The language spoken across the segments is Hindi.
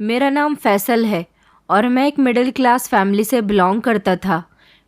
मेरा नाम फैसल है और मैं एक मिडिल क्लास फैमिली से बिलोंग करता था।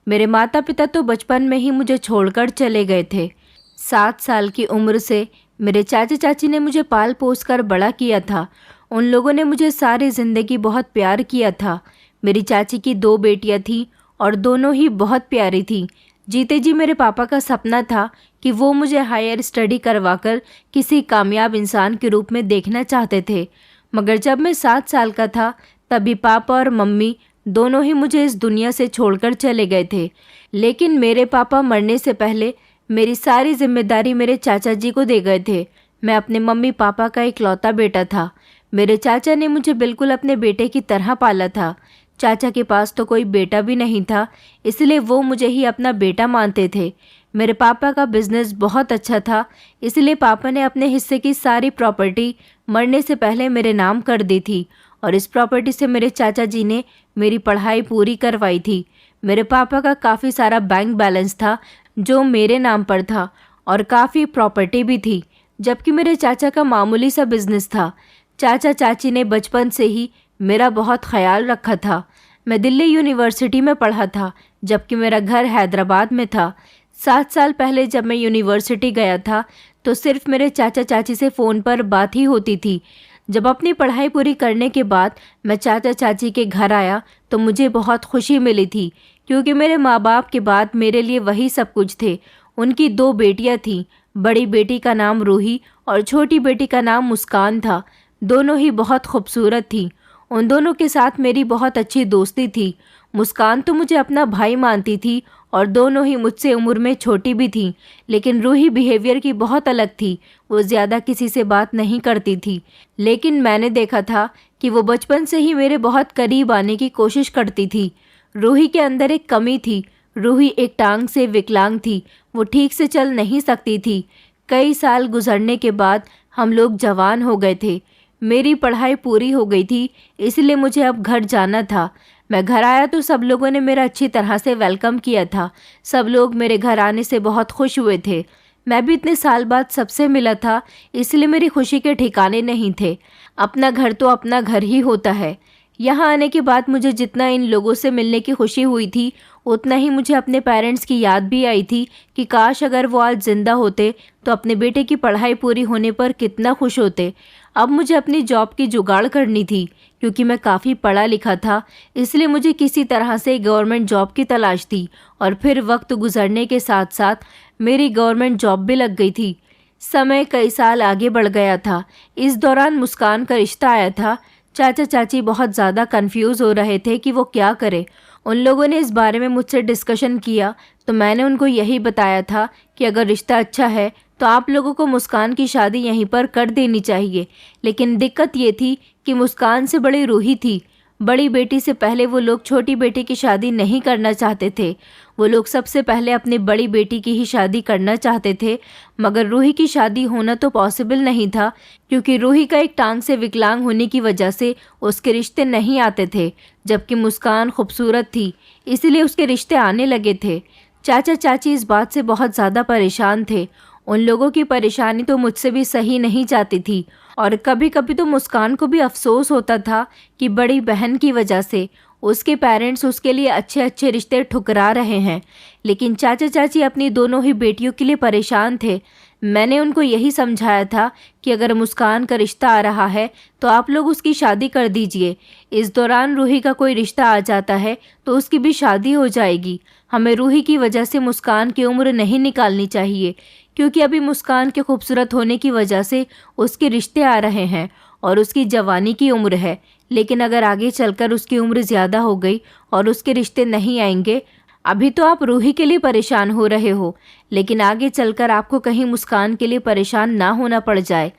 मेरे माता पिता तो बचपन में ही मुझे छोड़कर चले गए थे। 7 साल की उम्र से मेरे चाचा चाची ने मुझे पाल पोस कर बड़ा किया था। उन लोगों ने मुझे सारी ज़िंदगी बहुत प्यार किया था। मेरी चाची की 2 बेटियां थीं और दोनों ही बहुत प्यारी थीं। जीते जी मेरे पापा का सपना था कि वो मुझे हायर स्टडी करवाकर किसी कामयाब इंसान के रूप में देखना चाहते थे। मगर जब मैं 7 साल का था तभी पापा और मम्मी दोनों ही मुझे इस दुनिया से छोड़कर चले गए थे। लेकिन मेरे पापा मरने से पहले मेरी सारी जिम्मेदारी मेरे चाचा जी को दे गए थे। मैं अपने मम्मी पापा का इकलौता बेटा था। मेरे चाचा ने मुझे बिल्कुल अपने बेटे की तरह पाला था। चाचा के पास तो कोई बेटा भी नहीं था, इसलिए वो मुझे ही अपना बेटा मानते थे। मेरे पापा का बिजनेस बहुत अच्छा था, इसलिए पापा ने अपने हिस्से की सारी प्रॉपर्टी मरने से पहले मेरे नाम कर दी थी और इस प्रॉपर्टी से मेरे चाचा जी ने मेरी पढ़ाई पूरी करवाई थी। मेरे पापा का काफ़ी सारा बैंक बैलेंस था जो मेरे नाम पर था और काफ़ी प्रॉपर्टी भी थी, जबकि मेरे चाचा का मामूली सा बिजनेस था। चाचा चाची ने बचपन से ही मेरा बहुत ख्याल रखा था। मैं दिल्ली यूनिवर्सिटी में पढ़ा था, जबकि मेरा घर हैदराबाद में था। 7 साल पहले जब मैं यूनिवर्सिटी गया था तो सिर्फ मेरे चाचा चाची से फ़ोन पर बात ही होती थी। जब अपनी पढ़ाई पूरी करने के बाद मैं चाचा चाची के घर आया तो मुझे बहुत खुशी मिली थी, क्योंकि मेरे माँ बाप के बाद मेरे लिए वही सब कुछ थे। उनकी 2 बेटियाँ थीं। बड़ी बेटी का नाम रूही और छोटी बेटी का नाम मुस्कान था। दोनों ही बहुत खूबसूरत थीं। उन दोनों के साथ मेरी बहुत अच्छी दोस्ती थी। मुस्कान तो मुझे अपना भाई मानती थी और दोनों ही मुझसे उम्र में छोटी भी थीं, लेकिन रूही बिहेवियर की बहुत अलग थी। वो ज़्यादा किसी से बात नहीं करती थी, लेकिन मैंने देखा था कि वो बचपन से ही मेरे बहुत करीब आने की कोशिश करती थी। रूही के अंदर एक कमी थी। रूही एक टांग से विकलांग थी। वो ठीक से चल नहीं सकती थी। कई साल गुजरने के बाद हम लोग जवान हो गए थे। मेरी पढ़ाई पूरी हो गई थी, इसलिए मुझे अब घर जाना था। मैं घर आया तो सब लोगों ने मेरा अच्छी तरह से वेलकम किया था। सब लोग मेरे घर आने से बहुत खुश हुए थे। मैं भी इतने साल बाद सबसे मिला था, इसलिए मेरी खुशी के ठिकाने नहीं थे। अपना घर तो अपना घर ही होता है। यहाँ आने के बाद मुझे जितना इन लोगों से मिलने की खुशी हुई थी, उतना ही मुझे अपने पेरेंट्स की याद भी आई थी कि काश अगर वो आज ज़िंदा होते तो अपने बेटे की पढ़ाई पूरी होने पर कितना खुश होते। अब मुझे अपनी जॉब की जुगाड़ करनी थी, क्योंकि मैं काफ़ी पढ़ा लिखा था, इसलिए मुझे किसी तरह से गवर्नमेंट जॉब की तलाश थी। और फिर वक्त गुजरने के साथ साथ मेरी गवर्नमेंट जॉब भी लग गई थी। समय कई साल आगे बढ़ गया था। इस दौरान मुस्कान का रिश्ता आया था। चाचा चाची बहुत ज़्यादा कंफ्यूज हो रहे थे कि वो क्या करें। उन लोगों ने इस बारे में मुझसे डिस्कशन किया तो मैंने उनको यही बताया था कि अगर रिश्ता अच्छा है तो आप लोगों को मुस्कान की शादी यहीं पर कर देनी चाहिए। लेकिन दिक्कत ये थी कि मुस्कान से बड़ी रूही थी। बड़ी बेटी से पहले वो लोग छोटी बेटी की शादी नहीं करना चाहते थे। वो लोग सबसे पहले अपनी बड़ी बेटी की ही शादी करना चाहते थे, मगर रूही की शादी होना तो पॉसिबल नहीं था, क्योंकि रूही का एक टांग से विकलांग होने की वजह से उसके रिश्ते नहीं आते थे। जबकि मुस्कान खूबसूरत थी, इसीलिए उसके रिश्ते आने लगे थे। चाचा चाची इस बात से बहुत ज़्यादा परेशान थे। उन लोगों की परेशानी तो मुझसे भी सही नहीं जाती थी, और कभी कभी तो मुस्कान को भी अफसोस होता था कि बड़ी बहन की वजह से उसके पेरेंट्स उसके लिए अच्छे अच्छे रिश्ते ठुकरा रहे हैं। लेकिन चाचा चाची अपनी दोनों ही बेटियों के लिए परेशान थे। मैंने उनको यही समझाया था कि अगर मुस्कान का रिश्ता आ रहा है तो आप लोग उसकी शादी कर दीजिए। इस दौरान रूही का कोई रिश्ता आ जाता है तो उसकी भी शादी हो जाएगी। हमें रूही की वजह से मुस्कान की उम्र नहीं निकालनी चाहिए, क्योंकि अभी मुस्कान के खूबसूरत होने की वजह से उसके रिश्ते आ रहे हैं और उसकी जवानी की उम्र है। लेकिन अगर आगे चलकर उसकी उम्र ज़्यादा हो गई और उसके रिश्ते नहीं आएंगे, अभी तो आप रूही के लिए परेशान हो रहे हो, लेकिन आगे चलकर आपको कहीं मुस्कान के लिए परेशान ना होना पड़ जाए।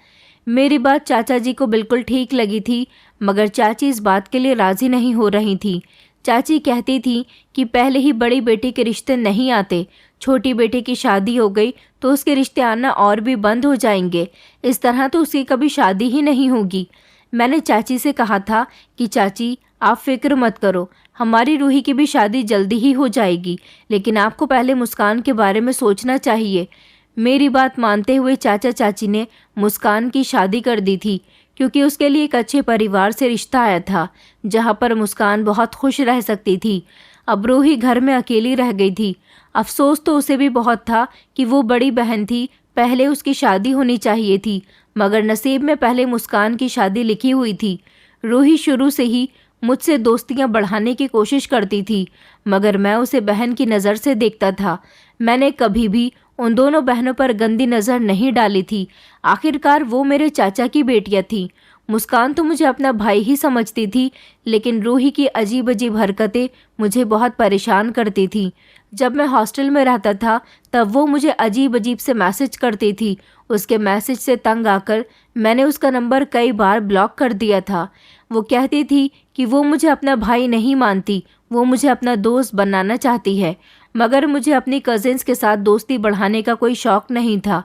मेरी बात चाचा जी को बिल्कुल ठीक लगी थी, मगर चाची इस बात के लिए राज़ी नहीं हो रही थी। चाची कहती थी कि पहले ही बड़ी बेटी के रिश्ते नहीं आते, छोटी बेटी की शादी हो गई तो उसके रिश्ते आना और भी बंद हो जाएंगे। इस तरह तो उसकी कभी शादी ही नहीं होगी। मैंने चाची से कहा था कि चाची आप फिक्र मत करो, हमारी रूही की भी शादी जल्दी ही हो जाएगी, लेकिन आपको पहले मुस्कान के बारे में सोचना चाहिए। मेरी बात मानते हुए चाचा चाची ने मुस्कान की शादी कर दी थी, क्योंकि उसके लिए एक अच्छे परिवार से रिश्ता आया था जहाँ पर मुस्कान बहुत खुश रह सकती थी। अब रूही घर में अकेली रह गई थी। अफसोस तो उसे भी बहुत था कि वो बड़ी बहन थी, पहले उसकी शादी होनी चाहिए थी, मगर नसीब में पहले मुस्कान की शादी लिखी हुई थी। रूही शुरू से ही मुझसे दोस्तियां बढ़ाने की कोशिश करती थी, मगर मैं उसे बहन की नज़र से देखता था। मैंने कभी भी उन दोनों बहनों पर गंदी नज़र नहीं डाली थी। आखिरकार वो मेरे चाचा की बेटियां थीं। मुस्कान तो मुझे अपना भाई ही समझती थी, लेकिन रूही की अजीब अजीब हरकतें मुझे बहुत परेशान करती थी। जब मैं हॉस्टल में रहता था तब वो मुझे अजीब अजीब से मैसेज करती थी। उसके मैसेज से तंग आकर मैंने उसका नंबर कई बार ब्लॉक कर दिया था। वो कहती थी कि वो मुझे अपना भाई नहीं मानती, वो मुझे अपना दोस्त बनाना चाहती है, मगर मुझे अपनी कजिन्स के साथ दोस्ती बढ़ाने का कोई शौक़ नहीं था।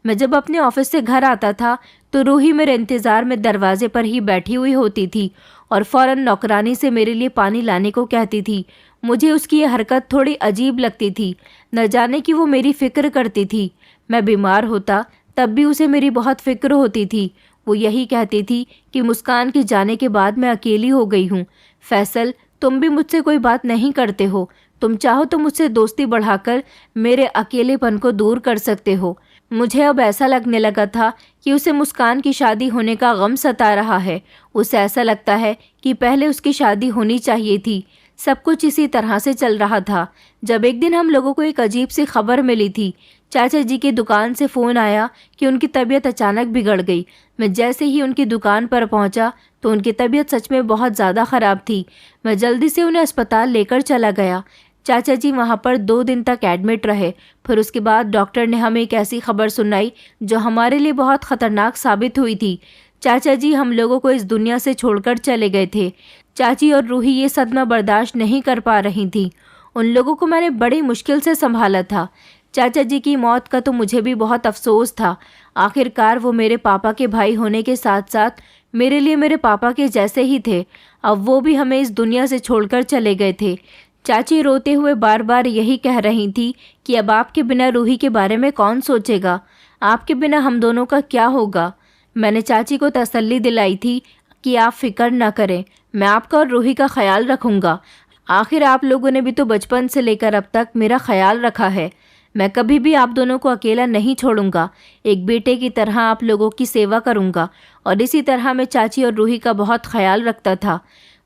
मैं जब अपने ऑफिस से घर आता था तो रूही मेरे इंतज़ार में दरवाजे पर ही बैठी हुई होती थी और फ़ौरन नौकरानी से मेरे लिए पानी लाने को कहती थी। मुझे उसकी ये हरकत थोड़ी अजीब लगती थी, न जाने कि वो मेरी फ़िक्र करती थी। मैं बीमार होता तब भी उसे मेरी बहुत फ़िक्र होती थी। वो यही कहती थी कि मुस्कान के जाने के बाद मैं अकेली हो गई हूँ। फैसल, तुम भी मुझसे कोई बात नहीं करते हो। तुम चाहो तो मुझसे दोस्ती बढ़ाकर मेरे अकेलेपन को दूर कर सकते हो। मुझे अब ऐसा लगने लगा था कि उसे मुस्कान की शादी होने का गम सता रहा है। उसे ऐसा लगता है कि पहले उसकी शादी होनी चाहिए थी। सब कुछ इसी तरह से चल रहा था जब एक दिन हम लोगों को एक अजीब सी खबर मिली थी। चाचा जी की दुकान से फ़ोन आया कि उनकी तबीयत अचानक बिगड़ गई। मैं जैसे ही उनकी दुकान पर पहुंचा तो उनकी तबीयत सच में बहुत ज़्यादा ख़राब थी। मैं जल्दी से उन्हें अस्पताल लेकर चला गया। चाचा जी वहां पर 2 दिन तक एडमिट रहे। फिर उसके बाद डॉक्टर ने हमें एक ऐसी खबर सुनाई जो हमारे लिए बहुत ख़तरनाक साबित हुई थी। चाचा जी हम लोगों को इस दुनिया से छोड़कर चले गए थे। चाची और रूही ये सदमा बर्दाश्त नहीं कर पा रही थी। उन लोगों को मैंने बड़ी मुश्किल से संभाला था। चाचा जी की मौत का तो मुझे भी बहुत अफसोस था। आखिरकार वो मेरे पापा के भाई होने के साथ साथ मेरे लिए मेरे पापा के जैसे ही थे। अब वो भी हमें इस दुनिया से छोड़कर चले गए थे। चाची रोते हुए बार बार यही कह रही थी कि अब आपके बिना रूही के बारे में कौन सोचेगा, आपके बिना हम दोनों का क्या होगा। मैंने चाची को तसल्ली दिलाई थी कि आप फिक्र न करें, मैं आपका और रूही का ख्याल रखूँगा। आखिर आप लोगों ने भी तो बचपन से लेकर अब तक मेरा ख्याल रखा है। मैं कभी भी आप दोनों को अकेला नहीं छोड़ूंगा। एक बेटे की तरह आप लोगों की सेवा करूंगा। और इसी तरह मैं चाची और रूही का बहुत ख्याल रखता था।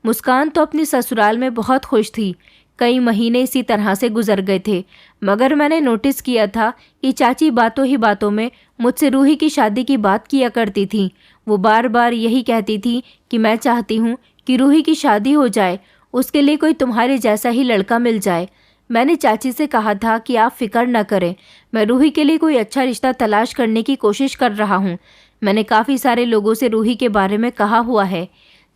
मुस्कान तो अपनी ससुराल में बहुत खुश थी। कई महीने इसी तरह से गुजर गए थे, मगर मैंने नोटिस किया था कि चाची बातों ही बातों में मुझसे रूही की शादी की बात किया करती थी। वो बार बार यही कहती थी कि मैं चाहती हूँ कि रूही की शादी हो जाए, उसके लिए कोई तुम्हारे जैसा ही लड़का मिल जाए। मैंने चाची से कहा था कि आप फिक्र न करें, मैं रूही के लिए कोई अच्छा रिश्ता तलाश करने की कोशिश कर रहा हूँ। मैंने काफ़ी सारे लोगों से रूही के बारे में कहा हुआ है।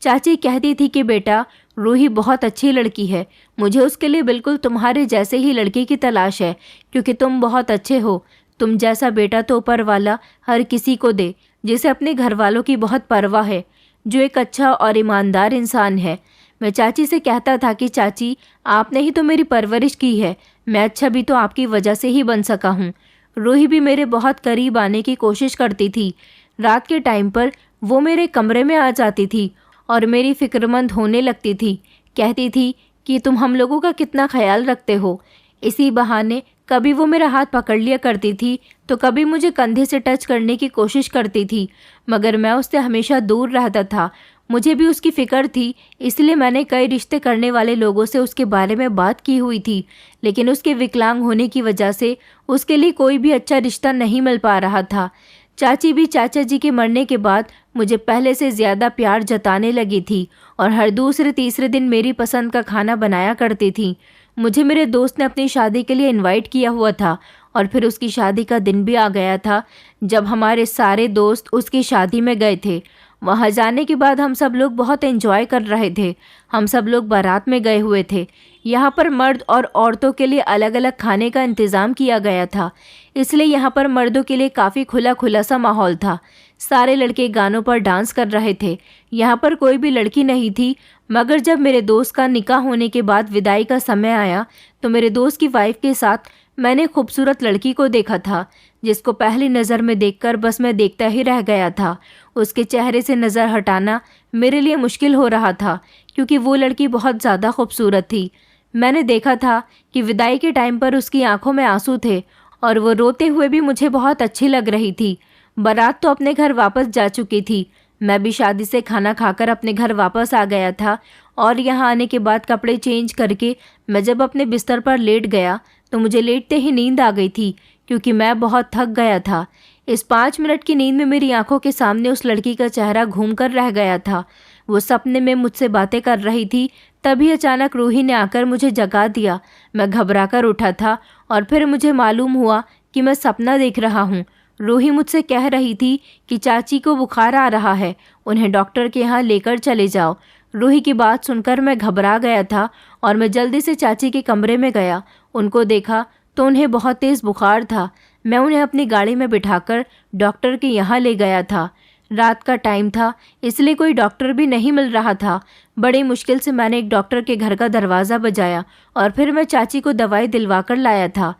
चाची कहती थी कि बेटा, रूही बहुत अच्छी लड़की है, मुझे उसके लिए बिल्कुल तुम्हारे जैसे ही लड़के की तलाश है, क्योंकि तुम बहुत अच्छे हो। तुम जैसा बेटा तो ऊपर वाला हर किसी को दे, जिसे अपने घर वालों की बहुत परवाह है, जो एक अच्छा और ईमानदार इंसान है। मैं चाची से कहता था कि चाची, आपने ही तो मेरी परवरिश की है, मैं अच्छा भी तो आपकी वजह से ही बन सका हूँ। रूही भी मेरे बहुत करीब आने की कोशिश करती थी। रात के टाइम पर वो मेरे कमरे में आ जाती थी और मेरी फिक्रमंद होने लगती थी। कहती थी कि तुम हम लोगों का कितना ख्याल रखते हो। इसी बहाने कभी वो मेरा हाथ पकड़ लिया करती थी तो कभी मुझे कंधे से टच करने की कोशिश करती थी, मगर मैं उससे हमेशा दूर रहता था। मुझे भी उसकी फ़िक्र थी, इसलिए मैंने कई रिश्ते करने वाले लोगों से उसके बारे में बात की हुई थी, लेकिन उसके विकलांग होने की वजह से उसके लिए कोई भी अच्छा रिश्ता नहीं मिल पा रहा था। चाची भी चाचा जी के मरने के बाद मुझे पहले से ज़्यादा प्यार जताने लगी थी और हर दूसरे तीसरे दिन मेरी पसंद का खाना बनाया करती थी। मुझे मेरे दोस्त ने अपनी शादी के लिए इनवाइट किया हुआ था और फिर उसकी शादी का दिन भी आ गया था जब हमारे सारे दोस्त उसकी शादी में गए थे। वहाँ जाने के बाद हम सब लोग बहुत एंजॉय कर रहे थे। हम सब लोग बारात में गए हुए थे। यहाँ पर मर्द और औरतों के लिए अलग अलग खाने का इंतज़ाम किया गया था, इसलिए यहाँ पर मर्दों के लिए काफ़ी खुला खुला सा माहौल था। सारे लड़के गानों पर डांस कर रहे थे। यहाँ पर कोई भी लड़की नहीं थी, मगर जब मेरे दोस्त का निकाह होने के बाद विदाई का समय आया तो मेरे दोस्त की वाइफ के साथ मैंने खूबसूरत लड़की को देखा था। जिसको पहली नज़र में देखकर बस मैं देखता ही रह गया था। उसके चेहरे से नज़र हटाना मेरे लिए मुश्किल हो रहा था, क्योंकि वो लड़की बहुत ज़्यादा खूबसूरत थी। मैंने देखा था कि विदाई के टाइम पर उसकी आंखों में आंसू थे और वो रोते हुए भी मुझे बहुत अच्छी लग रही थी। बारात तो अपने घर वापस जा चुकी थी। मैं भी शादी से खाना खाकर अपने घर वापस आ गया था और यहाँ आने के बाद कपड़े चेंज करके मैं जब अपने बिस्तर पर लेट गया तो मुझे लेटते ही नींद आ गई थी, क्योंकि मैं बहुत थक गया था। इस 5 मिनट की नींद में मेरी आंखों के सामने उस लड़की का चेहरा घूम कर रह गया था। वो सपने में मुझसे बातें कर रही थी। तभी अचानक रूही ने आकर मुझे जगा दिया। मैं घबरा कर उठा था और फिर मुझे मालूम हुआ कि मैं सपना देख रहा हूँ। रूही मुझसे कह रही थी कि चाची को बुखार आ रहा है, उन्हें डॉक्टर के यहाँ लेकर चले जाओ। रूही की बात सुनकर मैं घबरा गया था और मैं जल्दी से चाची के कमरे में गया। उनको देखा तो उन्हें बहुत तेज़ बुखार था। मैं उन्हें अपनी गाड़ी में बिठाकर डॉक्टर के यहाँ ले गया था। रात का टाइम था, इसलिए कोई डॉक्टर भी नहीं मिल रहा था। बड़ी मुश्किल से मैंने एक डॉक्टर के घर का दरवाज़ा बजाया और फिर मैं चाची को दवाई दिलवा कर लाया था।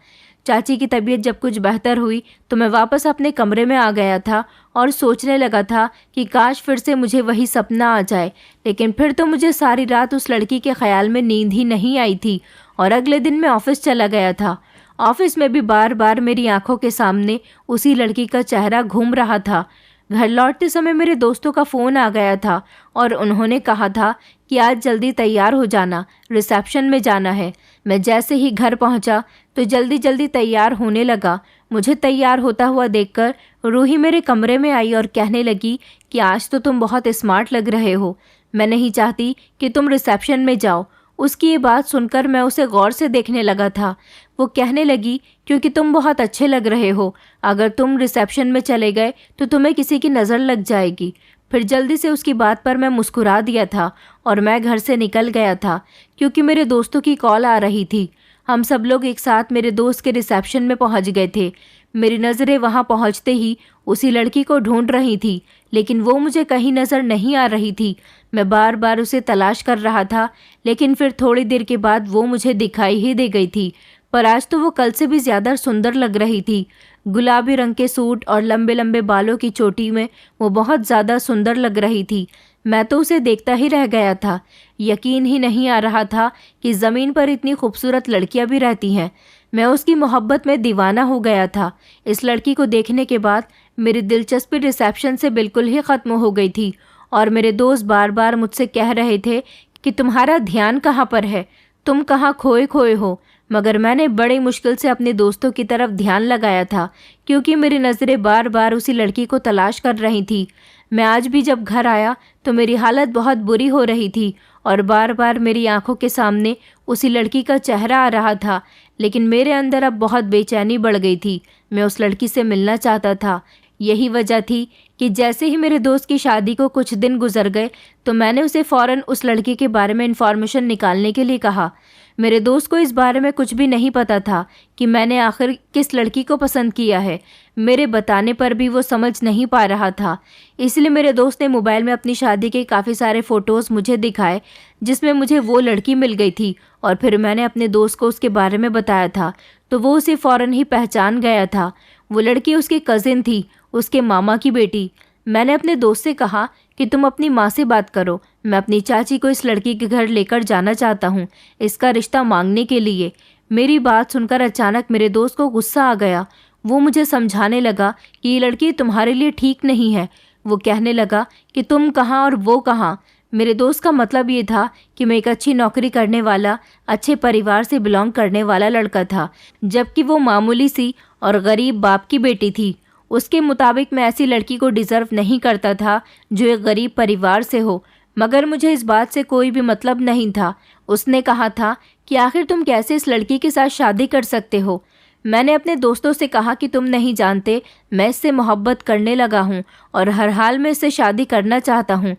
चाची की तबीयत जब कुछ बेहतर हुई तो मैं वापस अपने कमरे में आ गया था और सोचने लगा था कि काश फिर से मुझे वही सपना आ जाए। लेकिन फिर तो मुझे सारी रात उस लड़की के ख्याल में नींद ही नहीं आई थी और अगले दिन मैं ऑफिस चला गया था। ऑफिस में भी बार बार मेरी आंखों के सामने उसी लड़की का चेहरा घूम रहा था। घर लौटते समय मेरे दोस्तों का फ़ोन आ गया था और उन्होंने कहा था कि आज जल्दी तैयार हो जाना, रिसेप्शन में जाना है। मैं जैसे ही घर पहुंचा तो जल्दी जल्दी तैयार होने लगा। मुझे तैयार होता हुआ देखकर रूही मेरे कमरे में आई और कहने लगी कि आज तो तुम बहुत स्मार्ट लग रहे हो, मैं नहीं चाहती कि तुम रिसेप्शन में जाओ। उसकी ये बात सुनकर मैं उसे गौर से देखने लगा था। वो कहने लगी, क्योंकि तुम बहुत अच्छे लग रहे हो, अगर तुम रिसेप्शन में चले गए तो तुम्हें किसी की नज़र लग जाएगी। फिर जल्दी से उसकी बात पर मैं मुस्कुरा दिया था और मैं घर से निकल गया था, क्योंकि मेरे दोस्तों की कॉल आ रही थी। हम सब लोग एक साथ मेरे दोस्त के रिसेप्शन में पहुंच गए थे। मेरी नज़रें वहां पहुंचते ही उसी लड़की को ढूंढ रही थी, लेकिन वो मुझे कहीं नज़र नहीं आ रही थी। मैं बार बार उसे तलाश कर रहा था, लेकिन फिर थोड़ी देर के बाद वो मुझे दिखाई ही दे गई थी। पर आज तो वो कल से भी ज़्यादा सुंदर लग रही थी। गुलाबी रंग के सूट और लंबे लंबे बालों की चोटी में वो बहुत ज़्यादा सुंदर लग रही थी। मैं तो उसे देखता ही रह गया था। यकीन ही नहीं आ रहा था कि ज़मीन पर इतनी खूबसूरत लड़कियां भी रहती हैं। मैं उसकी मोहब्बत में दीवाना हो गया था। इस लड़की को देखने के बाद मेरी दिलचस्पी रिसेप्शन से बिल्कुल ही ख़त्म हो गई थी और मेरे दोस्त बार बार मुझसे कह रहे थे कि तुम्हारा ध्यान कहाँ पर है, तुम कहाँ खोए खोए हो। मगर मैंने बड़ी मुश्किल से अपने दोस्तों की तरफ ध्यान लगाया था, क्योंकि मेरी नज़रें बार बार उसी लड़की को तलाश कर रही थी। मैं आज भी जब घर आया तो मेरी हालत बहुत बुरी हो रही थी और बार बार मेरी आंखों के सामने उसी लड़की का चेहरा आ रहा था। लेकिन मेरे अंदर अब बहुत बेचैनी बढ़ गई थी। मैं उस लड़की से मिलना चाहता था। यही वजह थी कि जैसे ही मेरे दोस्त की शादी को कुछ दिन गुजर गए तो मैंने उसे फ़ौरन उस लड़की के बारे में इन्फॉर्मेशन निकालने के लिए कहा। मेरे दोस्त को इस बारे में कुछ भी नहीं पता था कि मैंने आखिर किस लड़की को पसंद किया है। मेरे बताने पर भी वो समझ नहीं पा रहा था। इसलिए मेरे दोस्त ने मोबाइल में अपनी शादी के काफ़ी सारे फ़ोटोज़ मुझे दिखाए, जिसमें मुझे वो लड़की मिल गई थी। और फिर मैंने अपने दोस्त को उसके बारे में बताया था तो वो उसे फ़ौरन ही पहचान गया था। वो लड़की उसकी कज़िन थी, उसके मामा की बेटी। मैंने अपने दोस्त से कहा कि तुम अपनी माँ से बात करो, मैं अपनी चाची को इस लड़की के घर लेकर जाना चाहता हूँ, इसका रिश्ता मांगने के लिए। मेरी बात सुनकर अचानक मेरे दोस्त को गुस्सा आ गया। वो मुझे समझाने लगा कि ये लड़की तुम्हारे लिए ठीक नहीं है। वो कहने लगा कि तुम कहाँ और वो कहाँ। मेरे दोस्त का मतलब ये था कि मैं एक अच्छी नौकरी करने वाला, अच्छे परिवार से बिलोंग करने वाला लड़का था, जबकि वो मामूली सी और गरीब बाप की बेटी थी। उसके मुताबिक मैं ऐसी लड़की को डिज़र्व नहीं करता था जो एक गरीब परिवार से हो। मगर मुझे इस बात से कोई भी मतलब नहीं था। उसने कहा था कि आखिर तुम कैसे इस लड़की के साथ शादी कर सकते हो। मैंने अपने दोस्तों से कहा कि तुम नहीं जानते, मैं इससे मोहब्बत करने लगा हूँ और हर हाल में इससे शादी करना चाहता हूँ।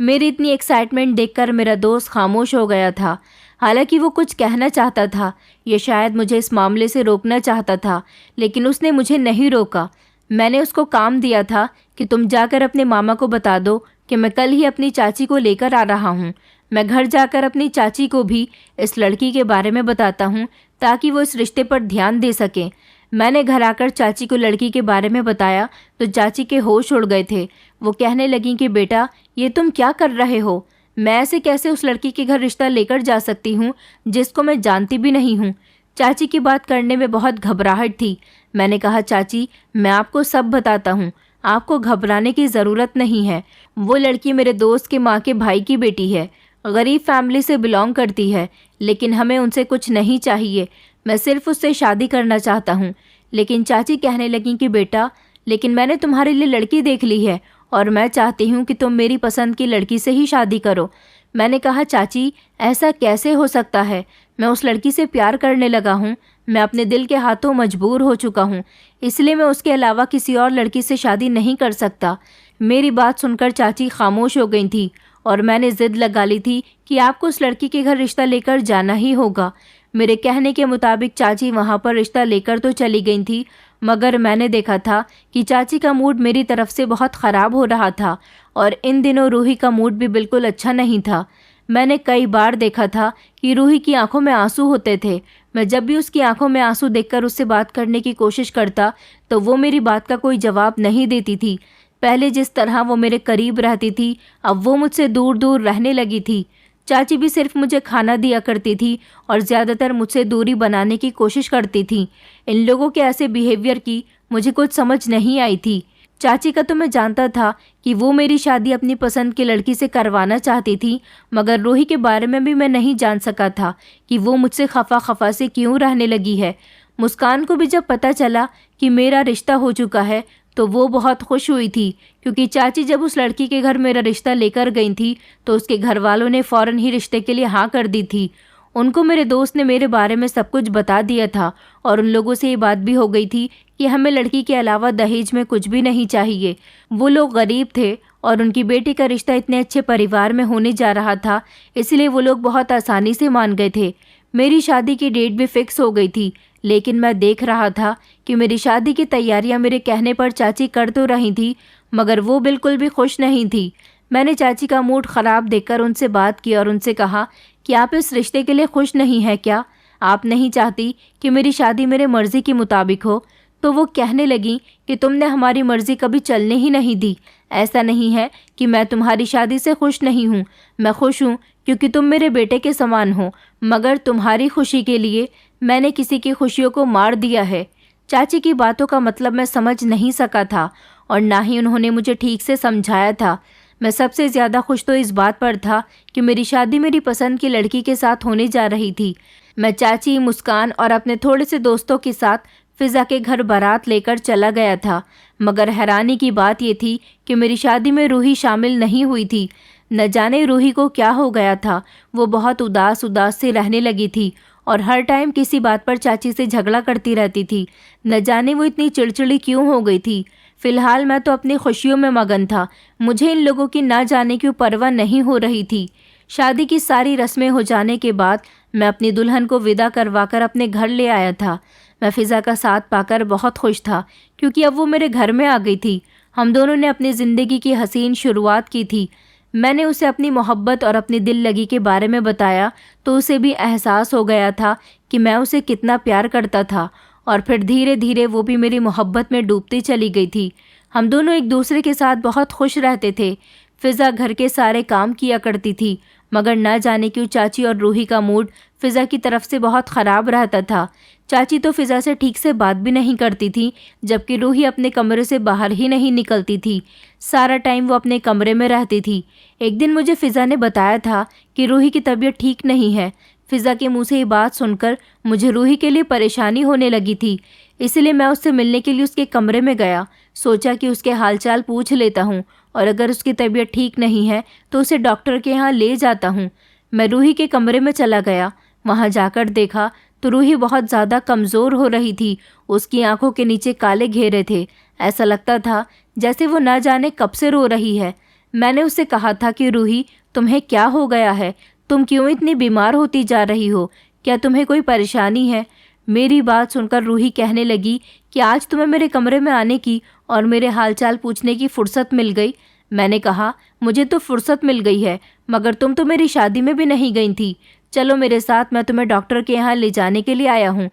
मेरी इतनी एक्साइटमेंट देखकर मेरा दोस्त खामोश हो गया था। हालांकि वो कुछ कहना चाहता था, ये शायद मुझे इस मामले से रोकना चाहता था, लेकिन उसने मुझे नहीं रोका। मैंने उसको काम दिया था कि तुम जाकर अपने मामा को बता दो कि मैं कल ही अपनी चाची को लेकर आ रहा हूँ। मैं घर जाकर अपनी चाची को भी इस लड़की के बारे में बताता हूँ ताकि वो इस रिश्ते पर ध्यान दे सकें। मैंने घर आकर चाची को लड़की के बारे में बताया तो चाची के होश उड़ गए थे। वो कहने लगी कि बेटा, ये तुम क्या कर रहे हो? मैं ऐसे कैसे उस लड़की के घर रिश्ता लेकर जा सकती हूँ जिसको मैं जानती भी नहीं हूँ। चाची की बात करने में बहुत घबराहट थी। मैंने कहा, चाची, मैं आपको सब बताता हूँ, आपको घबराने की ज़रूरत नहीं है। वो लड़की मेरे दोस्त के माँ के भाई की बेटी है, गरीब फैमिली से बिलोंग करती है, लेकिन हमें उनसे कुछ नहीं चाहिए। मैं सिर्फ उससे शादी करना चाहता हूँ। लेकिन चाची कहने लगी कि बेटा, लेकिन मैंने तुम्हारे लिए लड़की देख ली है और मैं चाहती हूँ कि तुम मेरी पसंद की लड़की से ही शादी करो। मैंने कहा, चाची, ऐसा कैसे हो सकता है? मैं उस लड़की से प्यार करने लगा हूँ। मैं अपने दिल के हाथों मजबूर हो चुका हूँ, इसलिए मैं उसके अलावा किसी और लड़की से शादी नहीं कर सकता। मेरी बात सुनकर चाची खामोश हो गई थी और मैंने ज़िद लगा ली थी कि आपको उस लड़की के घर रिश्ता लेकर जाना ही होगा। मेरे कहने के मुताबिक चाची वहाँ पर रिश्ता लेकर तो चली गई थी, मगर मैंने देखा था कि चाची का मूड मेरी तरफ से बहुत ख़राब हो रहा था और इन दिनों रूही का मूड भी बिल्कुल अच्छा नहीं था। मैंने कई बार देखा था कि रूही की आंखों में आंसू होते थे। मैं जब भी उसकी आंखों में आंसू देखकर उससे बात करने की कोशिश करता तो वो मेरी बात का कोई जवाब नहीं देती थी। पहले जिस तरह वो मेरे करीब रहती थी, अब वो मुझसे दूर दूर रहने लगी थी। चाची भी सिर्फ मुझे खाना दिया करती थी और ज़्यादातर मुझसे दूरी बनाने की कोशिश करती थी। इन लोगों के ऐसे बिहेवियर की मुझे कुछ समझ नहीं आई थी। चाची का तो मैं जानता था कि वो मेरी शादी अपनी पसंद की लड़की से करवाना चाहती थी, मगर रूही के बारे में भी मैं नहीं जान सका था कि वो मुझसे खफा खफा से क्यों रहने लगी है। मुस्कान को भी जब पता चला कि मेरा रिश्ता हो चुका है तो वो बहुत खुश हुई थी, क्योंकि चाची जब उस लड़की के घर मेरा रिश्ता लेकर गई थी तो उसके घर वालों ने फ़ौरन ही रिश्ते के लिए हाँ कर दी थी। उनको मेरे दोस्त ने मेरे बारे में सब कुछ बता दिया था और उन लोगों से ये बात भी हो गई थी कि हमें लड़की के अलावा दहेज में कुछ भी नहीं चाहिए। वो लोग गरीब थे और उनकी बेटी का रिश्ता इतने अच्छे परिवार में होने जा रहा था, इसलिए वो लोग बहुत आसानी से मान गए थे। मेरी शादी की डेट भी फिक्स हो गई थी, लेकिन मैं देख रहा था कि मेरी शादी की तैयारियां मेरे कहने पर चाची कर तो रही थी, मगर वो बिल्कुल भी खुश नहीं थी। मैंने चाची का मूड ख़राब देखकर उनसे बात की और उनसे कहा कि आप इस रिश्ते के लिए खुश नहीं हैं क्या? आप नहीं चाहती कि मेरी शादी मेरे मर्ज़ी के मुताबिक हो? तो वो कहने लगी कि तुमने हमारी मर्ज़ी कभी चलने ही नहीं दी। ऐसा नहीं है कि मैं तुम्हारी शादी से खुश नहीं हूँ। मैं खुश हूँ क्योंकि तुम मेरे बेटे के समान हो, मगर तुम्हारी खुशी के लिए मैंने किसी की खुशियों को मार दिया है। चाची की बातों का मतलब मैं समझ नहीं सका था और ना ही उन्होंने मुझे ठीक से समझाया था। मैं सबसे ज़्यादा खुश तो इस बात पर था कि मेरी शादी मेरी पसंद की लड़की के साथ होने जा रही थी। मैं चाची, मुस्कान और अपने थोड़े से दोस्तों के साथ फ़िज़ा के घर बारात लेकर चला गया था, मगर हैरानी की बात ये थी कि मेरी शादी में रूही शामिल नहीं हुई थी। न जाने रूही को क्या हो गया था, वो बहुत उदास उदास से रहने लगी थी और हर टाइम किसी बात पर चाची से झगड़ा करती रहती थी। न जाने वो इतनी चिड़चिड़ी क्यों हो गई थी। फ़िलहाल मैं तो अपनी खुशियों में मगन था, मुझे इन लोगों की ना जाने की परवाह नहीं हो रही थी। शादी की सारी रस्में हो जाने के बाद मैं अपनी दुल्हन को विदा करवाकर अपने घर ले आया था। मैं फ़िज़ा का साथ पाकर बहुत खुश था, क्योंकि अब वो मेरे घर में आ गई थी। हम दोनों ने अपनी ज़िंदगी की हसीन शुरुआत की थी। मैंने उसे अपनी मोहब्बत और अपनी दिल लगी के बारे में बताया तो उसे भी एहसास हो गया था कि मैं उसे कितना प्यार करता था, और फिर धीरे धीरे वो भी मेरी मोहब्बत में डूबती चली गई थी। हम दोनों एक दूसरे के साथ बहुत खुश रहते थे। फ़िज़ा घर के सारे काम किया करती थी, मगर ना जाने क्यों चाची और रूही का मूड फ़िज़ा की तरफ से बहुत ख़राब रहता था। चाची तो फ़िज़ा से ठीक से बात भी नहीं करती थी, जबकि रूही अपने कमरे से बाहर ही नहीं निकलती थी। सारा टाइम वो अपने कमरे में रहती थी। एक दिन मुझे फ़िज़ा ने बताया था कि रूही की तबीयत ठीक नहीं है। फ़िज़ा के मुंह से ये बात सुनकर मुझे रूही के लिए परेशानी होने लगी थी, इसलिए मैं उससे मिलने के लिए उसके कमरे में गया। सोचा कि उसके हालचाल पूछ लेता हूँ और अगर उसकी तबीयत ठीक नहीं है तो उसे डॉक्टर के यहाँ ले जाता हूँ। मैं रूही के कमरे में चला गया। वहाँ जाकर देखा तो रूही बहुत ज़्यादा कमज़ोर हो रही थी। उसकी आंखों के नीचे काले घेरे थे। ऐसा लगता था जैसे वो ना जाने कब से रो रही है। मैंने उससे कहा था कि रूही, तुम्हें क्या हो गया है? तुम क्यों इतनी बीमार होती जा रही हो? क्या तुम्हें कोई परेशानी है? मेरी बात सुनकर रूही कहने लगी कि आज तुम्हें मेरे कमरे में आने की और मेरे हालचाल पूछने की फ़ुर्सत मिल गई। मैंने कहा, मुझे तो फ़ुर्सत मिल गई है, मगर तुम तो मेरी शादी में भी नहीं गई थी। चलो मेरे साथ, मैं तुम्हें डॉक्टर के यहाँ ले जाने के लिए आया हूँ।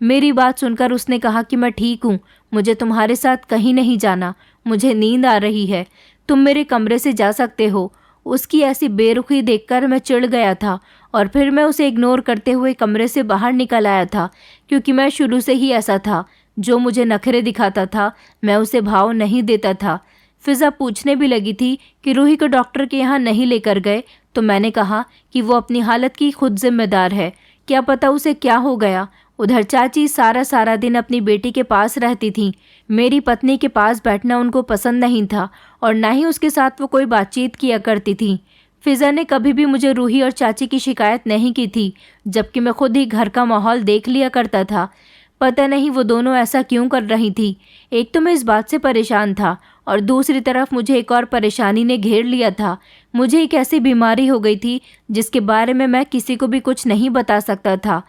मेरी बात सुनकर उसने कहा कि मैं ठीक हूँ, मुझे तुम्हारे साथ कहीं नहीं जाना, मुझे नींद आ रही है, तुम मेरे कमरे से जा सकते हो। उसकी ऐसी बेरुखी देखकर मैं चिढ़ गया था और फिर मैं उसे इग्नोर करते हुए कमरे से बाहर निकल आया था, क्योंकि मैं शुरू से ही ऐसा था। जो मुझे नखरे दिखाता था मैं उसे भाव नहीं देता था। फिज़ा पूछने भी लगी थी कि रूही को डॉक्टर के यहाँ नहीं लेकर गए, तो मैंने कहा कि वो अपनी हालत की खुद जिम्मेदार है, क्या पता उसे क्या हो गया। उधर चाची सारा दिन अपनी बेटी के पास रहती थीं। मेरी पत्नी के पास बैठना उनको पसंद नहीं था और ना ही उसके साथ वो कोई बातचीत किया करती थी। फिज़ा ने कभी भी मुझे रूही और चाची की शिकायत नहीं की थी, जबकि मैं खुद ही घर का माहौल देख लिया करता था। पता नहीं वो दोनों ऐसा क्यों कर रही थी। एक तो मैं इस बात से परेशान था और दूसरी तरफ मुझे एक और परेशानी ने घेर लिया था। मुझे एक ऐसी बीमारी हो गई थी जिसके बारे में मैं किसी को भी कुछ नहीं बता सकता था।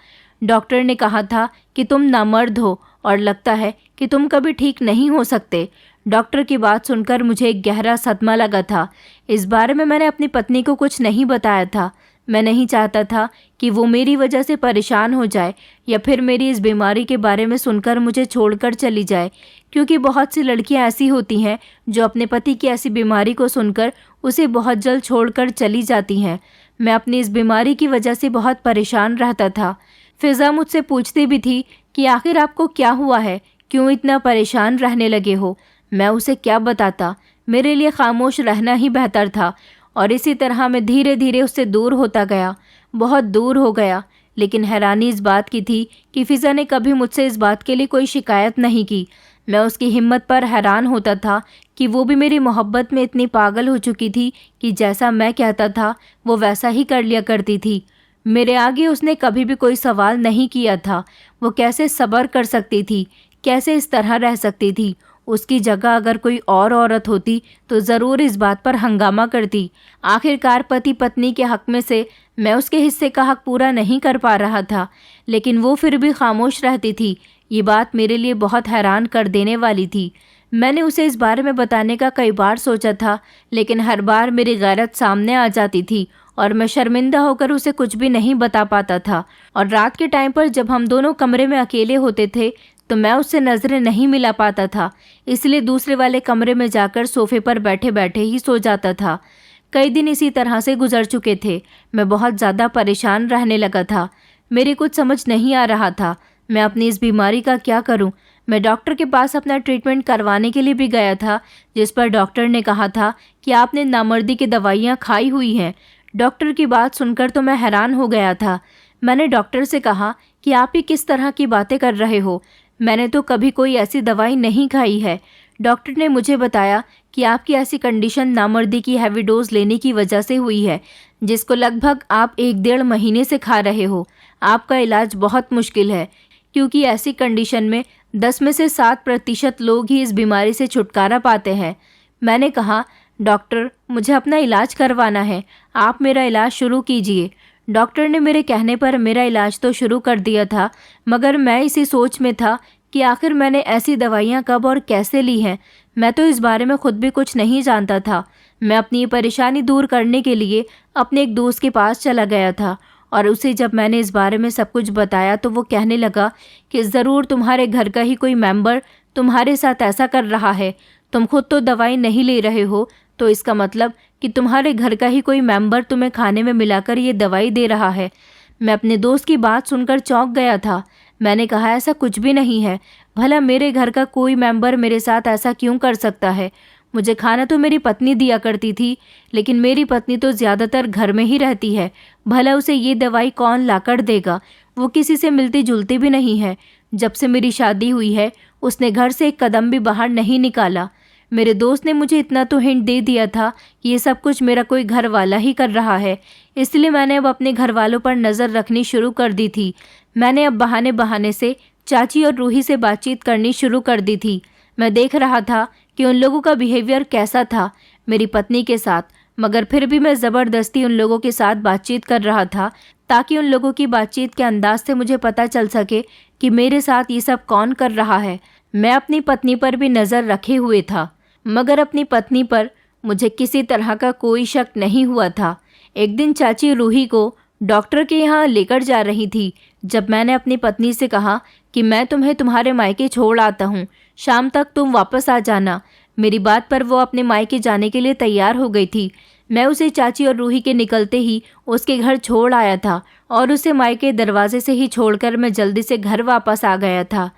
डॉक्टर ने कहा था कि तुम नामर्द हो और लगता है कि तुम कभी ठीक नहीं हो सकते। डॉक्टर की बात सुनकर मुझे एक गहरा सदमा लगा था। इस बारे में मैंने अपनी पत्नी को कुछ नहीं बताया था। मैं नहीं चाहता था कि वो मेरी वजह से परेशान हो जाए या फिर मेरी इस बीमारी के बारे में सुनकर मुझे छोड़कर चली जाए, क्योंकि बहुत सी लड़कियां ऐसी होती हैं जो अपने पति की ऐसी बीमारी को सुनकर उसे बहुत जल्द छोड़कर चली जाती हैं। मैं अपनी इस बीमारी की वजह से बहुत परेशान रहता था। फिज़ा मुझसे पूछती भी थी कि आखिर आपको क्या हुआ है, क्यों इतना परेशान रहने लगे हो। मैं उसे क्या बताता, मेरे लिए खामोश रहना ही बेहतर था। और इसी तरह मैं धीरे धीरे उससे दूर होता गया, बहुत दूर हो गया। लेकिन हैरानी इस बात की थी कि फिज़ा ने कभी मुझसे इस बात के लिए कोई शिकायत नहीं की। मैं उसकी हिम्मत पर हैरान होता था कि वो भी मेरी मोहब्बत में इतनी पागल हो चुकी थी कि जैसा मैं कहता था वो वैसा ही कर लिया करती थी। मेरे आगे उसने कभी भी कोई सवाल नहीं किया था। वो कैसे सब्र कर सकती थी, कैसे इस तरह रह सकती थी। उसकी जगह अगर कोई और औरत होती तो ज़रूर इस बात पर हंगामा करती। आखिरकार पति पत्नी के हक़ में से मैं उसके हिस्से का हक़ पूरा नहीं कर पा रहा था, लेकिन वो फिर भी खामोश रहती थी। ये बात मेरे लिए बहुत हैरान कर देने वाली थी। मैंने उसे इस बारे में बताने का कई बार सोचा था, लेकिन हर बार मेरी गैरत सामने आ जाती थी और मैं शर्मिंदा होकर उसे कुछ भी नहीं बता पाता था। और रात के टाइम पर जब हम दोनों कमरे में अकेले होते थे तो मैं उससे नज़रें नहीं मिला पाता था, इसलिए दूसरे वाले कमरे में जाकर सोफे पर बैठे बैठे ही सो जाता था। कई दिन इसी तरह से गुजर चुके थे। मैं बहुत ज़्यादा परेशान रहने लगा था। मेरी कुछ समझ नहीं आ रहा था मैं अपनी इस बीमारी का क्या करूं। मैं डॉक्टर के पास अपना ट्रीटमेंट करवाने के लिए भी गया था, जिस पर डॉक्टर ने कहा था कि आपने नामर्दी की दवाइयाँ खाई हुई हैं। डॉक्टर की बात सुनकर तो मैं हैरान हो गया था। मैंने डॉक्टर से कहा कि आप ही किस तरह की बातें कर रहे हो, मैंने तो कभी कोई ऐसी दवाई नहीं खाई है। डॉक्टर ने मुझे बताया कि आपकी ऐसी कंडीशन नामर्दी की हैवी डोज लेने की वजह से हुई है, जिसको लगभग आप 1-1.5 महीने से खा रहे हो। आपका इलाज बहुत मुश्किल है, क्योंकि ऐसी कंडीशन में 10 में से 7% लोग ही इस बीमारी से छुटकारा पाते हैं। मैंने कहा, डॉक्टर मुझे अपना इलाज करवाना है, आप मेरा इलाज शुरू कीजिए। डॉक्टर ने मेरे कहने पर मेरा इलाज तो शुरू कर दिया था, मगर मैं इसी सोच में था कि आखिर मैंने ऐसी दवाइयाँ कब और कैसे ली हैं। मैं तो इस बारे में खुद भी कुछ नहीं जानता था। मैं अपनी ये परेशानी दूर करने के लिए अपने एक दोस्त के पास चला गया था और उसे जब मैंने इस बारे में सब कुछ बताया तो वो कहने लगा कि ज़रूर तुम्हारे घर का ही कोई मेंबर तुम्हारे साथ ऐसा कर रहा है। तुम खुद तो दवाई नहीं ले रहे हो, तो इसका मतलब कि तुम्हारे घर का ही कोई मेंबर तुम्हें खाने में मिलाकर ये दवाई दे रहा है। मैं अपने दोस्त की बात सुनकर चौंक गया था। मैंने कहा, ऐसा कुछ भी नहीं है। भला मेरे घर का कोई मेंबर मेरे साथ ऐसा क्यों कर सकता है। मुझे खाना तो मेरी पत्नी दिया करती थी, लेकिन मेरी पत्नी तो ज़्यादातर घर में ही रहती है। भला उसे ये दवाई कौन लाकर देगा। वो किसी से मिलती जुलती भी नहीं है। जब से मेरी शादी हुई है उसने घर से एक कदम भी बाहर नहीं निकाला। मेरे दोस्त ने मुझे इतना तो हिंट दे दिया था कि ये सब कुछ मेरा कोई घर वाला ही कर रहा है, इसलिए मैंने अब अपने घर वालों पर नज़र रखनी शुरू कर दी थी। मैंने अब बहाने बहाने से चाची और रूही से बातचीत करनी शुरू कर दी थी। मैं देख रहा था कि उन लोगों का बिहेवियर कैसा था मेरी पत्नी के साथ, मगर फिर भी मैं ज़बरदस्ती उन लोगों के साथ बातचीत कर रहा था, ताकि उन लोगों की बातचीत के अंदाज से मुझे पता चल सके कि मेरे साथ ये सब कौन कर रहा है। मैं अपनी पत्नी पर भी नज़र रखे हुए था, मगर अपनी पत्नी पर मुझे किसी तरह का कोई शक नहीं हुआ था। एक दिन चाची रूही को डॉक्टर के यहाँ लेकर जा रही थी। जब मैंने अपनी पत्नी से कहा कि मैं तुम्हें तुम्हारे मायके छोड़ आता हूँ, शाम तक तुम वापस आ जाना, मेरी बात पर वो अपने मायके जाने के लिए तैयार हो गई थी। मैं उसे चाची और रूही के निकलते ही उसके घर छोड़ आया था और उसे मायके दरवाजे से ही छोड़कर मैं जल्दी से घर वापस आ गया था।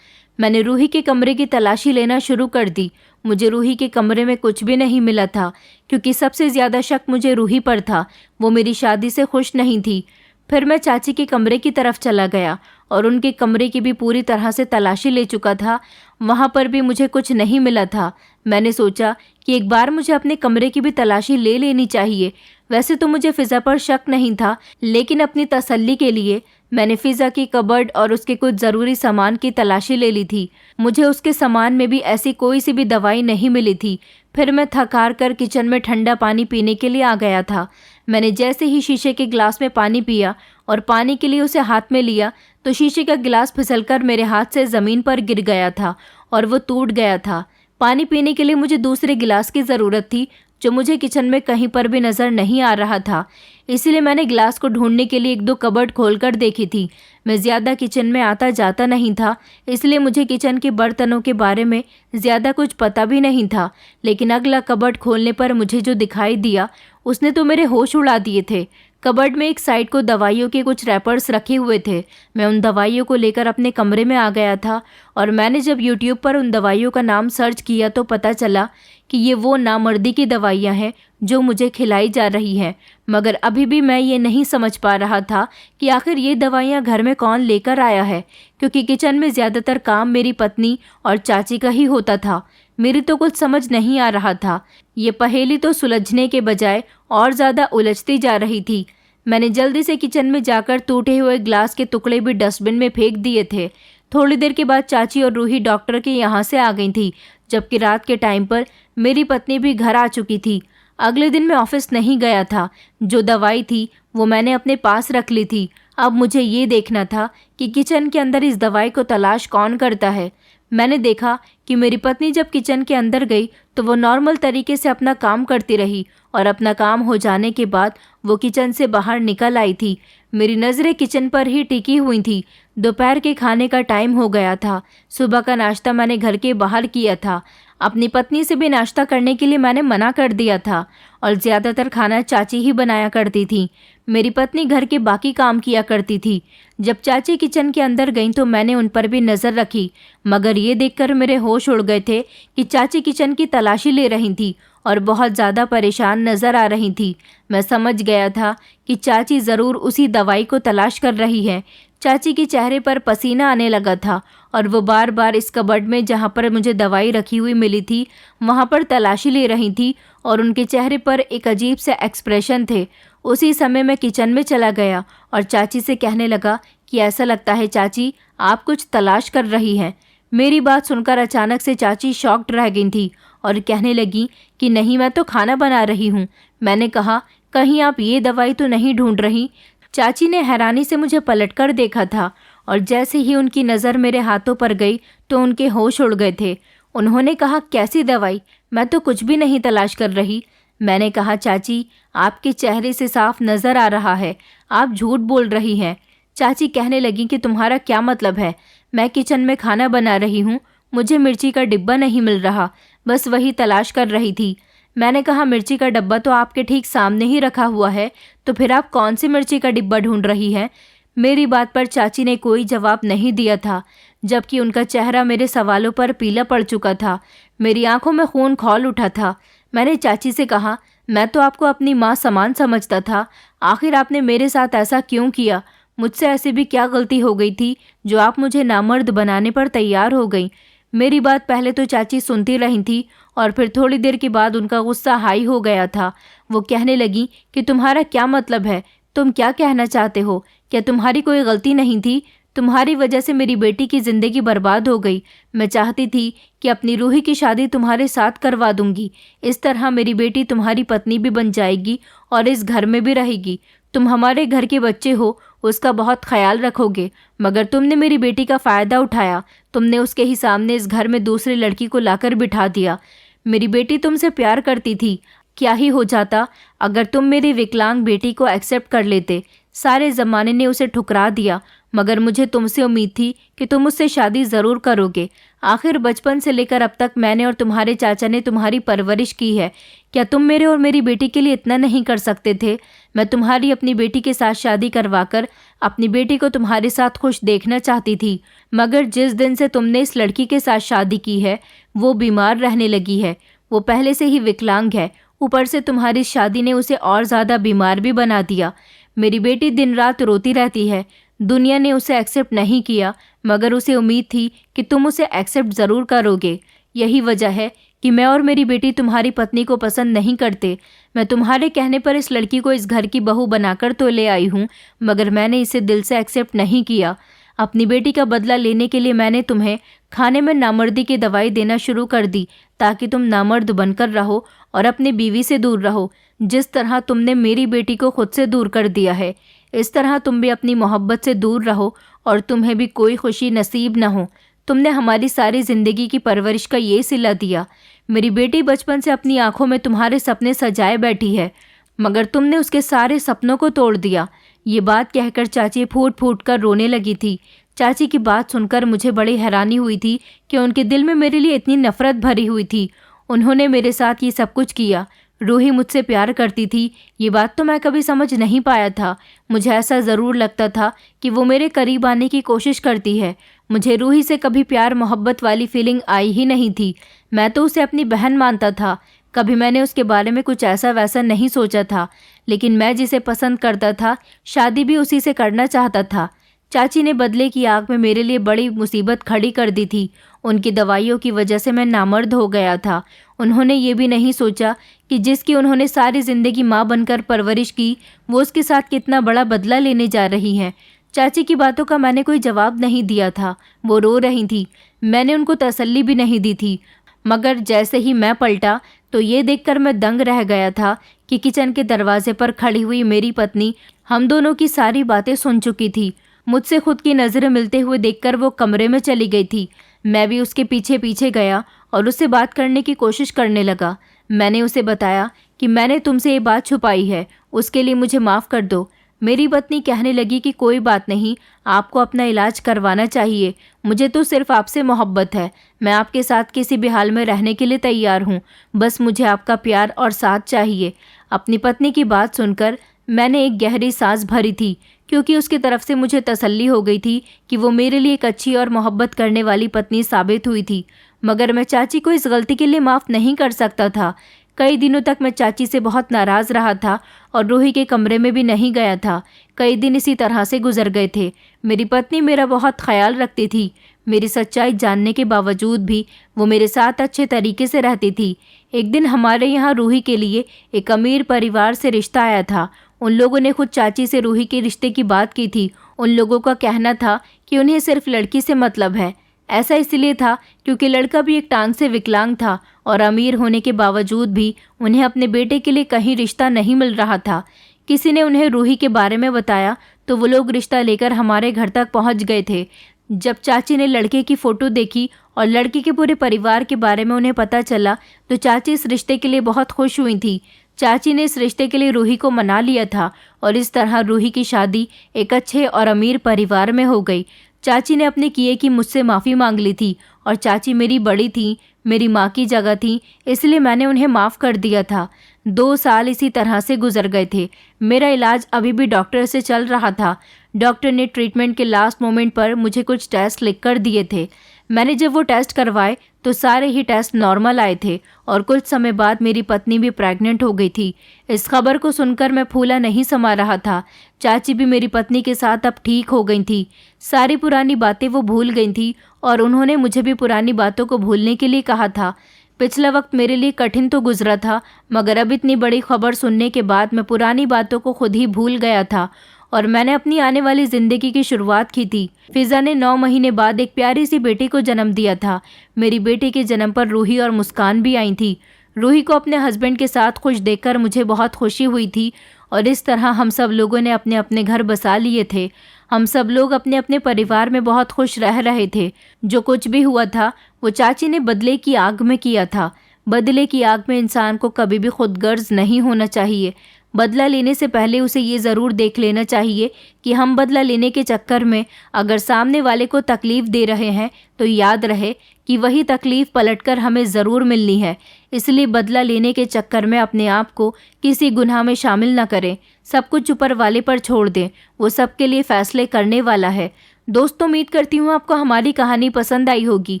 मैंने रूही के कमरे की तलाशी लेना शुरू कर दी। मुझे रूही के कमरे में कुछ भी नहीं मिला था, क्योंकि सबसे ज़्यादा शक मुझे रूही पर था। वो मेरी शादी से खुश नहीं थी। फिर मैं चाची के कमरे की तरफ चला गया और उनके कमरे की भी पूरी तरह से तलाशी ले चुका था। वहाँ पर भी मुझे कुछ नहीं मिला था। मैंने सोचा कि एक बार मुझे अपने कमरे की भी तलाशी ले लेनी चाहिए। वैसे तो मुझे फ़िज़ा पर शक नहीं था, लेकिन अपनी तसल्ली के लिए मैंने फ़िज़ा की कबर्ड और उसके कुछ ज़रूरी सामान की तलाशी ले ली थी। मुझे उसके सामान में भी ऐसी कोई सी भी दवाई नहीं मिली थी। फिर मैं थक हार कर किचन में ठंडा पानी पीने के लिए आ गया था। मैंने जैसे ही शीशे के गिलास में पानी पिया और पानी के लिए उसे हाथ में लिया, तो शीशे का गिलास फिसलकर मेरे हाथ से ज़मीन पर गिर गया था और वो टूट गया था। पानी पीने के लिए मुझे दूसरे गिलास की ज़रूरत थी, जो मुझे किचन में कहीं पर भी नज़र नहीं आ रहा था। इसलिए मैंने गिलास को ढूंढने के लिए एक दो कबर्ड खोलकर देखी थी। मैं ज़्यादा किचन में आता जाता नहीं था, इसलिए मुझे किचन के बर्तनों के बारे में ज़्यादा कुछ पता भी नहीं था। लेकिन अगला कबर्ड खोलने पर मुझे जो दिखाई दिया, उसने तो मेरे होश उड़ा दिए थे। कबर्ड में एक साइड को दवाइयों के कुछ रैपर्स रखे हुए थे। मैं उन दवाइयों को लेकर अपने कमरे में आ गया था और मैंने जब यूट्यूब पर उन दवाइयों का नाम सर्च किया तो पता चला कि ये वो नामर्दी की दवाइयाँ हैं जो मुझे खिलाई जा रही हैं। मगर अभी भी मैं ये नहीं समझ पा रहा था कि आखिर ये दवाइयाँ घर में कौन लेकर आया है, क्योंकि किचन में ज़्यादातर काम मेरी पत्नी और चाची का ही होता था। मेरी तो कुछ समझ नहीं आ रहा था। ये पहेली तो सुलझने के बजाय और ज़्यादा उलझती जा रही थी। मैंने जल्दी से किचन में जाकर टूटे हुए ग्लास के टुकड़े भी डस्टबिन में फेंक दिए थे। थोड़ी देर के बाद चाची और रूही डॉक्टर के यहाँ से आ गई थी, जबकि रात के टाइम पर मेरी पत्नी भी घर आ चुकी थी। अगले दिन मैं ऑफिस नहीं गया था। जो दवाई थी वो मैंने अपने पास रख ली थी। अब मुझे ये देखना था कि किचन के अंदर इस दवाई को तलाश कौन करता है। मैंने देखा कि मेरी पत्नी जब किचन के अंदर गई तो वो नॉर्मल तरीके से अपना काम करती रही और अपना काम हो जाने के बाद वो किचन से बाहर निकल आई थी। मेरी नज़रें किचन पर ही टिकी हुई थी। दोपहर के खाने का टाइम हो गया था। सुबह का नाश्ता मैंने घर के बाहर किया था। अपनी पत्नी से भी नाश्ता करने के लिए मैंने मना कर दिया था और ज़्यादातर खाना चाची ही बनाया करती थी। मेरी पत्नी घर के बाकी काम किया करती थी। जब चाची किचन के अंदर गईं तो मैंने उन पर भी नज़र रखी, मगर ये देखकर मेरे होश उड़ गए थे कि चाची किचन की तलाशी ले रही थी और बहुत ज़्यादा परेशान नज़र आ रही थी। मैं समझ गया था कि चाची ज़रूर उसी दवाई को तलाश कर रही है। चाची के चेहरे पर पसीना आने लगा था और वो बार बार इस कबर्ड में जहाँ पर मुझे दवाई रखी हुई मिली थी वहाँ पर तलाशी ले रही थी और उनके चेहरे पर एक अजीब से एक्सप्रेशन थे। उसी समय मैं किचन में चला गया और चाची से कहने लगा कि ऐसा लगता है चाची आप कुछ तलाश कर रही हैं। मेरी बात सुनकर अचानक से चाची शॉक्ड रह गई थी और कहने लगी कि नहीं, मैं तो खाना बना रही हूँ। मैंने कहा कहीं आप ये दवाई तो नहीं ढूंढ रही। चाची ने हैरानी से मुझे पलटकर देखा था और जैसे ही उनकी नज़र मेरे हाथों पर गई तो उनके होश उड़ गए थे। उन्होंने कहा कैसी दवाई, मैं तो कुछ भी नहीं तलाश कर रही। मैंने कहा चाची आपके चेहरे से साफ नज़र आ रहा है आप झूठ बोल रही हैं। चाची कहने लगी कि तुम्हारा क्या मतलब है, मैं किचन में खाना बना रही हूँ, मुझे मिर्ची का डिब्बा नहीं मिल रहा, बस वही तलाश कर रही थी। मैंने कहा मिर्ची का डब्बा तो आपके ठीक सामने ही रखा हुआ है, तो फिर आप कौन सी मिर्ची का डिब्बा ढूंढ रही हैं? मेरी बात पर चाची ने कोई जवाब नहीं दिया था, जबकि उनका चेहरा मेरे सवालों पर पीला पड़ चुका था। मेरी आंखों में खून खौल उठा था। मैंने चाची से कहा मैं तो आपको अपनी माँ समान समझता था, आखिर आपने मेरे साथ ऐसा क्यों किया? मुझसे ऐसी भी क्या गलती हो गई थी जो आप मुझे नामर्द बनाने पर तैयार हो गई? मेरी बात पहले तो चाची सुनती रही थी और फिर थोड़ी देर के बाद उनका गुस्सा हाई हो गया था। वो कहने लगी कि तुम्हारा क्या मतलब है, तुम क्या कहना चाहते हो? क्या तुम्हारी कोई गलती नहीं थी? तुम्हारी वजह से मेरी बेटी की ज़िंदगी बर्बाद हो गई। मैं चाहती थी कि अपनी रूही की शादी तुम्हारे साथ करवा दूंगी। इस तरह मेरी बेटी तुम्हारी पत्नी भी बन जाएगी और इस घर में भी रहेगी। तुम हमारे घर के बच्चे हो, उसका बहुत ख्याल रखोगे, मगर तुमने मेरी बेटी का फ़ायदा उठाया। तुमने उसके ही सामने इस घर में दूसरी लड़की को लाकर बिठा दिया। मेरी बेटी तुमसे प्यार करती थी। क्या ही हो जाता अगर तुम मेरी विकलांग बेटी को एक्सेप्ट कर लेते? सारे ज़माने ने उसे ठुकरा दिया, मगर मुझे तुमसे उम्मीद थी कि तुम मुझसे शादी ज़रूर करोगे। आखिर बचपन से लेकर अब तक मैंने और तुम्हारे चाचा ने तुम्हारी परवरिश की है। क्या तुम मेरे और मेरी बेटी के लिए इतना नहीं कर सकते थे? मैं तुम्हारी अपनी बेटी के साथ शादी करवाकर अपनी बेटी को तुम्हारे साथ खुश देखना चाहती थी, मगर जिस दिन से तुमने इस लड़की के साथ शादी की है वो बीमार रहने लगी है। वो पहले से ही विकलांग है, ऊपर से तुम्हारी शादी ने उसे और ज़्यादा बीमार भी बना दिया। मेरी बेटी दिन रात रोती रहती है। दुनिया ने उसे एक्सेप्ट नहीं किया, मगर उसे उम्मीद थी कि तुम उसे एक्सेप्ट ज़रूर करोगे। यही वजह है कि मैं और मेरी बेटी तुम्हारी पत्नी को पसंद नहीं करते। मैं तुम्हारे कहने पर इस लड़की को इस घर की बहू बनाकर तो ले आई हूँ, मगर मैंने इसे दिल से एक्सेप्ट नहीं किया। अपनी बेटी का बदला लेने के लिए मैंने तुम्हें खाने में नामर्दी की दवाई देना शुरू कर दी, ताकि तुम नामर्द बनकर रहो और अपनी बीवी से दूर रहो। जिस तरह तुमने मेरी बेटी को खुद से दूर कर दिया है, इस तरह तुम भी अपनी मोहब्बत से दूर रहो और तुम्हें भी कोई खुशी नसीब न हो। तुमने हमारी सारी ज़िंदगी की परवरिश का ये सिला दिया। मेरी बेटी बचपन से अपनी आंखों में तुम्हारे सपने सजाए बैठी है, मगर तुमने उसके सारे सपनों को तोड़ दिया। ये बात कहकर चाची फूट फूट कर रोने लगी थी। चाची की बात सुनकर मुझे बड़ी हैरानी हुई थी कि उनके दिल में मेरे लिए इतनी नफरत भरी हुई थी। उन्होंने मेरे साथ ये सब कुछ किया। रूही मुझसे प्यार करती थी, ये बात तो मैं कभी समझ नहीं पाया था। मुझे ऐसा ज़रूर लगता था कि वो मेरे करीब आने की कोशिश करती है। मुझे रूही से कभी प्यार मोहब्बत वाली फीलिंग आई ही नहीं थी। मैं तो उसे अपनी बहन मानता था। कभी मैंने उसके बारे में कुछ ऐसा वैसा नहीं सोचा था, लेकिन मैं जिसे पसंद करता था शादी भी उसी से करना चाहता था। चाची ने बदले की आग में मेरे लिए बड़ी मुसीबत खड़ी कर दी थी। उनकी दवाइयों की वजह से मैं नामर्द हो गया था। उन्होंने ये भी नहीं सोचा कि जिसकी उन्होंने सारी ज़िंदगी माँ बनकर परवरिश की, वो उसके साथ कितना बड़ा बदला लेने जा रही हैं। चाची की बातों का मैंने कोई जवाब नहीं दिया था। वो रो रही थी। मैंने उनको तसल्ली भी नहीं दी थी, मगर जैसे ही मैं पलटा तो ये देखकर मैं दंग रह गया था कि किचन के दरवाजे पर खड़ी हुई मेरी पत्नी हम दोनों की सारी बातें सुन चुकी थी। मुझसे खुद की नज़रें मिलते हुए देखकर वो कमरे में चली गई थी। मैं भी उसके पीछे पीछे गया और उससे बात करने की कोशिश करने लगा। मैंने उसे बताया कि मैंने तुमसे ये बात छुपाई है, उसके लिए मुझे माफ़ कर दो। मेरी पत्नी कहने लगी कि कोई बात नहीं, आपको अपना इलाज करवाना चाहिए। मुझे तो सिर्फ आपसे मोहब्बत है। मैं आपके साथ किसी भी हाल में रहने के लिए तैयार हूँ। बस मुझे आपका प्यार और साथ चाहिए। अपनी पत्नी की बात सुनकर मैंने एक गहरी सांस भरी थी, क्योंकि उसकी तरफ से मुझे तसल्ली हो गई थी कि वो मेरे लिए एक अच्छी और मोहब्बत करने वाली पत्नी साबित हुई थी। मगर मैं चाची को इस गलती के लिए माफ़ नहीं कर सकता था। कई दिनों तक मैं चाची से बहुत नाराज़ रहा था और रूही के कमरे में भी नहीं गया था। कई दिन इसी तरह से गुजर गए थे। मेरी पत्नी मेरा बहुत ख्याल रखती थी। मेरी सच्चाई जानने के बावजूद भी वो मेरे साथ अच्छे तरीके से रहती थी। एक दिन हमारे यहाँ रूही के लिए एक अमीर परिवार से रिश्ता आया था। उन लोगों ने खुद चाची से रूही के रिश्ते की बात की थी। उन लोगों का कहना था कि उन्हें सिर्फ लड़की से मतलब है। ऐसा इसलिए था क्योंकि लड़का भी एक टांग से विकलांग था और अमीर होने के बावजूद भी उन्हें अपने बेटे के लिए कहीं रिश्ता नहीं मिल रहा था। किसी ने उन्हें रूही के बारे में बताया तो वो लोग रिश्ता लेकर हमारे घर तक पहुंच गए थे। जब चाची ने लड़के की फ़ोटो देखी और लड़की के पूरे परिवार के बारे में उन्हें पता चला तो चाची इस रिश्ते के लिए बहुत खुश हुई थी। चाची ने इस रिश्ते के लिए रूही को मना लिया था और इस तरह रूही की शादी एक अच्छे और अमीर परिवार में हो गई। चाची ने अपने किए की मुझसे माफ़ी मांग ली थी और चाची मेरी बड़ी थी, मेरी माँ की जगह थी, इसलिए मैंने उन्हें माफ़ कर दिया था। 2 साल इसी तरह से गुजर गए थे। मेरा इलाज अभी भी डॉक्टर से चल रहा था। डॉक्टर ने ट्रीटमेंट के लास्ट मोमेंट पर मुझे कुछ टेस्ट लिख कर दिए थे। मैंने जब वो टेस्ट करवाए तो सारे ही टेस्ट नॉर्मल आए थे और कुछ समय बाद मेरी पत्नी भी प्रेग्नेंट हो गई थी। इस खबर को सुनकर मैं फूला नहीं समा रहा था। चाची भी मेरी पत्नी के साथ अब ठीक हो गई थी। सारी पुरानी बातें वो भूल गई थी और उन्होंने मुझे भी पुरानी बातों को भूलने के लिए कहा था। पिछला वक्त मेरे लिए कठिन तो गुजरा था, मगर अब इतनी बड़ी खबर सुनने के बाद मैं पुरानी बातों को खुद ही भूल गया था और मैंने अपनी आने वाली ज़िंदगी की शुरुआत की थी। फिज़ा ने 9 महीने बाद एक प्यारी सी बेटी को जन्म दिया था। मेरी बेटी के जन्म पर रूही और मुस्कान भी आई थी। रूही को अपने हस्बैंड के साथ खुश देखकर मुझे बहुत खुशी हुई थी और इस तरह हम सब लोगों ने अपने अपने घर बसा लिए थे। हम सब लोग अपने अपने परिवार में बहुत खुश रह रहे थे। जो कुछ भी हुआ था वो चाची ने बदले की आग में किया था। बदले की आग में इंसान को कभी भी खुदगर्ज नहीं होना चाहिए। बदला लेने से पहले उसे ये ज़रूर देख लेना चाहिए कि हम बदला लेने के चक्कर में अगर सामने वाले को तकलीफ़ दे रहे हैं तो याद रहे कि वही तकलीफ़ पलटकर हमें ज़रूर मिलनी है। इसलिए बदला लेने के चक्कर में अपने आप को किसी गुनाह में शामिल न करें। सब कुछ ऊपर वाले पर छोड़ दें, वो सबके लिए फ़ैसले करने वाला है। दोस्तों, उम्मीद करती हूँ आपको हमारी कहानी पसंद आई होगी।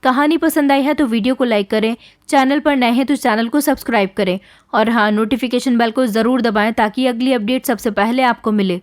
कहानी पसंद आई है तो वीडियो को लाइक करें, चैनल पर नए हैं तो चैनल को सब्सक्राइब करें और हाँ, नोटिफिकेशन बेल को ज़रूर दबाएं ताकि अगली अपडेट सबसे पहले आपको मिले।